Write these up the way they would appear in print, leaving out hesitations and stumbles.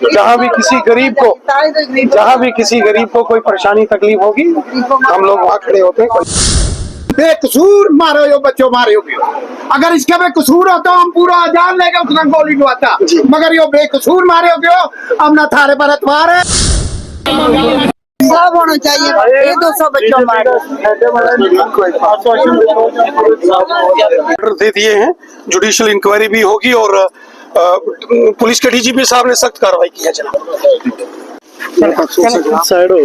जहाँ भी किसी गरीब को कोई परेशानी तकलीफ होगी हम लोग वहाँ खड़े होते हैं। बेकसूर मारो यो बच्चों मारे हो, अगर इसके में कसूर होता हम पूरा जान लेके उसका गोली डुआता, मगर यो बेकसूर मारे हो हम ना थारे पर एतवार है। सब होना चाहिए, ये 200 बच्चों मारे ऑर्डर दे दिए हैं, जुडिशियल इंक्वायरी भी होगी और पुलिस के डीजीपी साहब ने सख्त कार्रवाई की है। साइड हो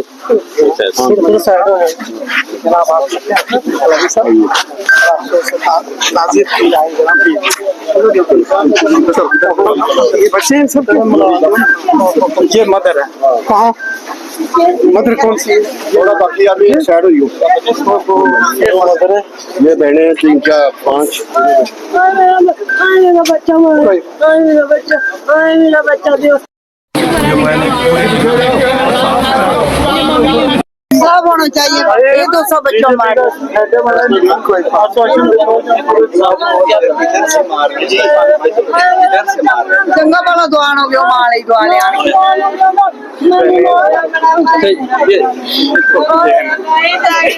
ये बच्चे हैं सब, ये मदर है। कहाँ मदर कौन सी है? थोड़ा बाकी अभी साइड हो, ये मदर है, ये बहने 3 4 5। मेरा बच्चा सब होना चाहिए, ये 200 बच्चों मारे चंगा वाला दुआन हो गया, माले दुआले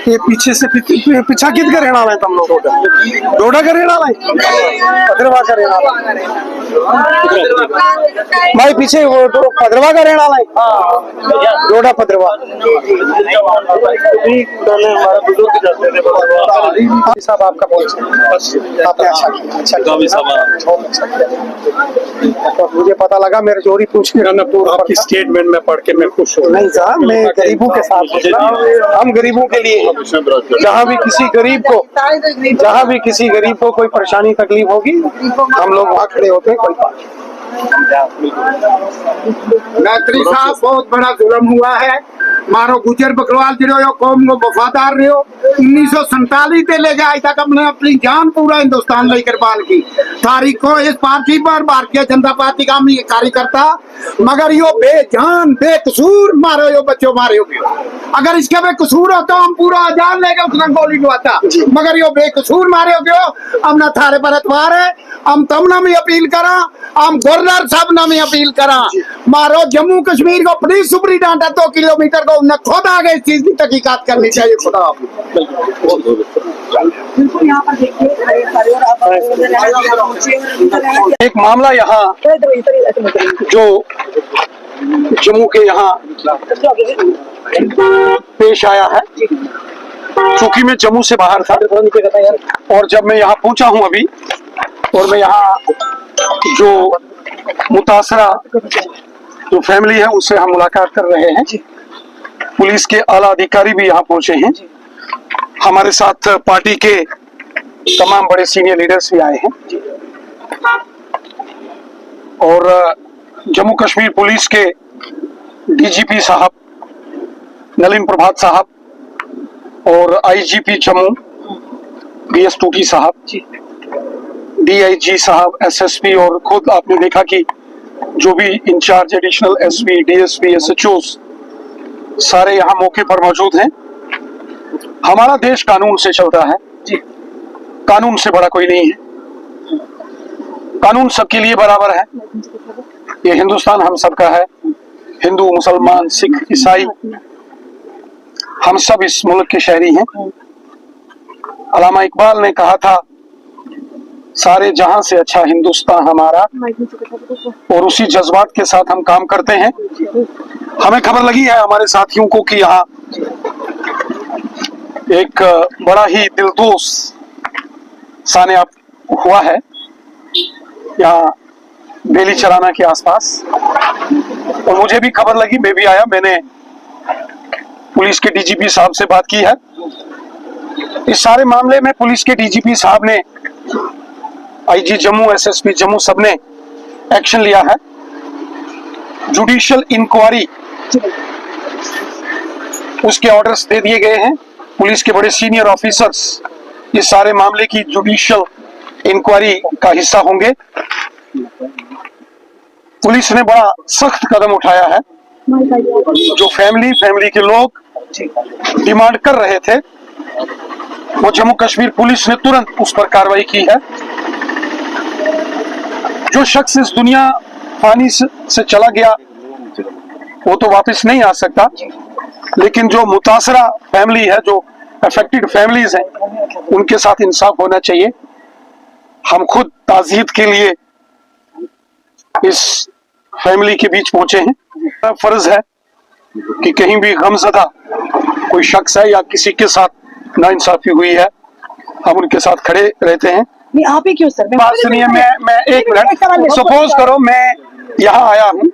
ये पीछे से पीछा कित का रहना है तुम लोग? डोडा का रहना है, पदरवा का रहना भाई, पीछे वो पदरवा का रहना है, डोडा पदरवा। हमारे बुजुर्ग जाते थे साहब आपका बहुत आपने अच्छा किया, तो मुझे पता लगा, मेरे चोरी पूछ के आपकी स्टेटमेंट में पढ़ के मैं खुश हूँ। नहीं साहब, मैं गरीबों के साथ, हम गरीबों के लिए, जहाँ भी किसी गरीब को कोई परेशानी तकलीफ होगी हम लोग वहाँ खड़े होते हैं। कोई मैत्री साहब बहुत बड़ा जुल्म हुआ है, मारो गुजर बकरवाल जो हो कौम को वफादार रहे हो, 1947 से ले जाए तक हमने अपनी जान पूरा हिंदुस्तान में कुर्बान की। तारीख को इस पार्टी पर भारतीय जनता पार्टी का कार्यकर्ता, मगर यो बेजान बेकसूर मारो यो बच्चों मारे हो, अगर इसके में कसूर होता हम पूरा जान लेके उसका गोली डुआता, मगर यो बेकसूर मारे हो हम ना थारे पर एतवार है। हम तमना में अपील करा, हम गवर्नर साहब ना में अपील करा, मारो जम्मू कश्मीर को पुलिस सुपरिटेंडेंट 2 किलोमीटर को उन्हें खुद आगे इस चीज की तहकीकात करनी चाहिए। खुदा एक मामला यहाँ जो जम्मू के यहाँ पेश आया है, चूंकि मैं जम्मू से बाहर था और जब मैं यहाँ पहुंचा हूँ अभी, और मैं यहाँ जो मुतासरा जो फैमिली है उससे हम मुलाकात कर रहे हैं। पुलिस के आला अधिकारी भी यहाँ पहुंचे हैं, हमारे साथ पार्टी के तमाम बड़े सीनियर लीडर्स भी आए हैं, और जम्मू कश्मीर पुलिस के डीजीपी साहब नलिन प्रभात साहब और आईजीपी जम्मू बीएस टूटी साहब, डीआईजी साहब, एसएसपी, और खुद आपने देखा कि जो भी in charge additional SP, DSP, SHOs सारे यहाँ मौके पर मौजूद हैं। हमारा देश कानून से चलता है, कानून से बड़ा कोई नहीं है, कानून सबके लिए बराबर है। ये हिंदुस्तान हम सबका है, हिंदू, मुसलमान, सिख, ईसाई, हम सब इस मुल्क के शहरी हैं। अल्लामा इकबाल ने कहा था, सारे जहां से अच्छा हिंदुस्तान हमारा, और उसी जज्बात के साथ हम काम करते हैं। हमें खबर लगी है हमारे साथियों को कि यहाँ एक बड़ा ही दिलदोज साने हुआ है यहाँ बेली चराना के आसपास, और मुझे भी खबर लगी, मैं भी आया, मैंने पुलिस के डीजीपी साहब से बात की है। इस सारे मामले में पुलिस के डीजीपी साहब ने, आईजी जम्मू, एसएसपी जम्मू, सबने एक्शन लिया है। जुडिशियल इंक्वायरी उसके ऑर्डर्स दे दिए गए हैं। पुलिस के बड़े सीनियर ऑफिसर्स इस सारे मामले की जुडिशियल इंक्वायरी का हिस्सा होंगे। पुलिस ने बड़ा सख्त कदम उठाया है। जो फैमिली के लोग डिमांड कर रहे थे, वो जम्मू कश्मीर पुलिस ने तुरंत उस पर कार्रवाई की है। जो शख्स इस दुनिया फानी से चला गया, वो तो वापस नहीं आ सकता, लेकिन जो मुतासरा फैमिली है, जो अफेक्टेड फैमिलीज हैं, उनके साथ इंसाफ होना चाहिए। हम खुद ताज़ीयत के लिए इस फैमिली के बीच पहुंचे हैं। फर्ज है कि कहीं भी गमज़दा कोई शख्स है या किसी के साथ नाइंसाफी हुई है, हम उनके साथ खड़े रहते हैं। नहीं आप ही क्यों सर? बात सुनिए, मैं एक मिनट, सपोज करो मैं यहाँ आया हूँ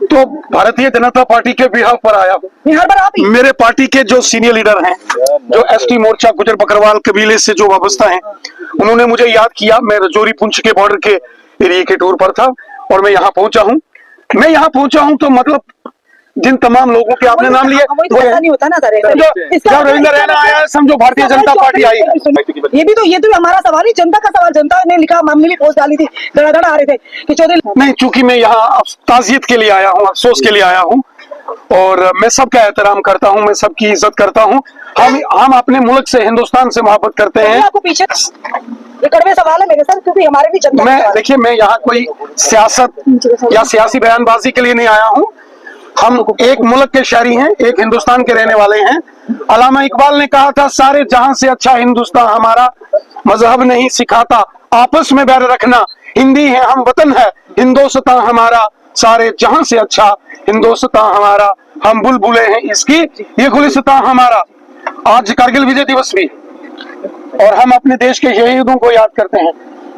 तो भारतीय जनता पार्टी के बिहाफ पर आया हूँ। बिहार पर आप ही? मेरे पार्टी के जो सीनियर लीडर हैं, जो एसटी मोर्चा गुजर बकरवाल कबीले से जो वाबस्ता हैं, उन्होंने मुझे याद किया। मैं रजौरी पुंछ के बॉर्डर के एरिया के टूर पर था और मैं यहाँ पहुंचा हूँ। मैं यहाँ पहुंचा हूँ तो मतलब जिन तमाम लोगों के आपने नाम लिए, वही तो ऐसा नहीं होता ना सर। जब रविंद्र रैना आया है, समझो भारतीय जनता पार्टी आई है। ये तो हमारा सवाल ही जनता का सवाल। जनता ने लिखा, हमने भी पोस्ट डाली थी, धड़ाधड़ आ रहे थे कि चौधरी नहीं, चूंकि मैं यहाँ ताज़ियत के लिए आया हूँ, अफसोस के लिए आया हूँ, और मैं सबका एहतराम करता हूँ, मैं सबकी इज्जत करता हूँ। हम अपने मुल्क से, हिंदुस्तान से मोहब्बत करते हैं। आपको पीछे ये कड़वे सवाल है मेरे सर, क्योंकि हमारे भी जनता मैं देखिए, मैं यहाँ कोई सियासत या सियासी बयानबाजी के लिए नहीं आया हूँ। हम एक मुल्क के शहरी हैं, एक हिंदुस्तान के रहने वाले हैं। अल्लामा इकबाल ने कहा था, सारे जहां से अच्छा हिंदुस्तान हमारा, मजहब नहीं सिखाता आपस में बैर रखना, हिंदी है हम वतन है हिंदुस्तान हमारा, सारे जहां से अच्छा हिंदुस्तान हमारा, हम बुलबुले हैं इसकी ये गुलिस्तान हमारा। आज कारगिल विजय दिवस भी, और हम अपने देश के शहीदों को याद करते हैं।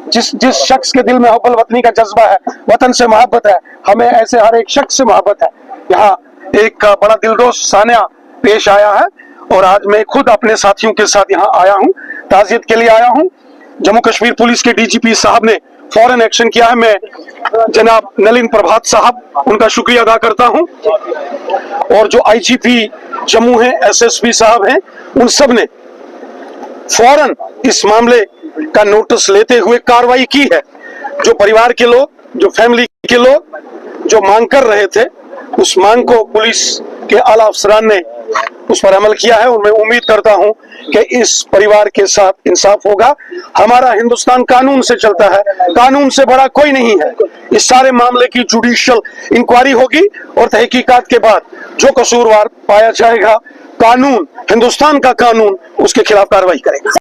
जिस शख्स के दिल में हुब्बुल वतनी का जज्बा है, वतन से मोहब्बत है, हमें ऐसे हर एक शख्स से मोहब्बत है। यहाँ एक बड़ा दिलदोज सानिया पेश आया है और आज मैं खुद अपने साथियों के साथ यहाँ आया हूँ, ताज़ियत के लिए आया हूँ। जम्मू कश्मीर पुलिस के डीजीपी साहब ने फौरन एक्शन किया है। मैं जनाब नलिन प्रभात साहब, उनका शुक्रिया अदा करता हूँ, और जो आईजीपी जम्मू है, एसएसपी साहब हैं, उन सब ने फौरन इस मामले का नोटिस लेते हुए कार्रवाई की है। जो परिवार के लोग, जो फैमिली के लोग जो मांग कर रहे थे, उस मांग को पुलिस के आला अफसरान ने उस पर अमल किया है, और मैं उम्मीद करता हूं कि इस परिवार के साथ इंसाफ होगा। हमारा हिंदुस्तान कानून से चलता है, कानून से बड़ा कोई नहीं है। इस सारे मामले की जुडिशियल इंक्वायरी होगी और तहकीकात के बाद जो कसूरवार पाया जाएगा, कानून, हिंदुस्तान का कानून उसके खिलाफ कार्रवाई करेगा।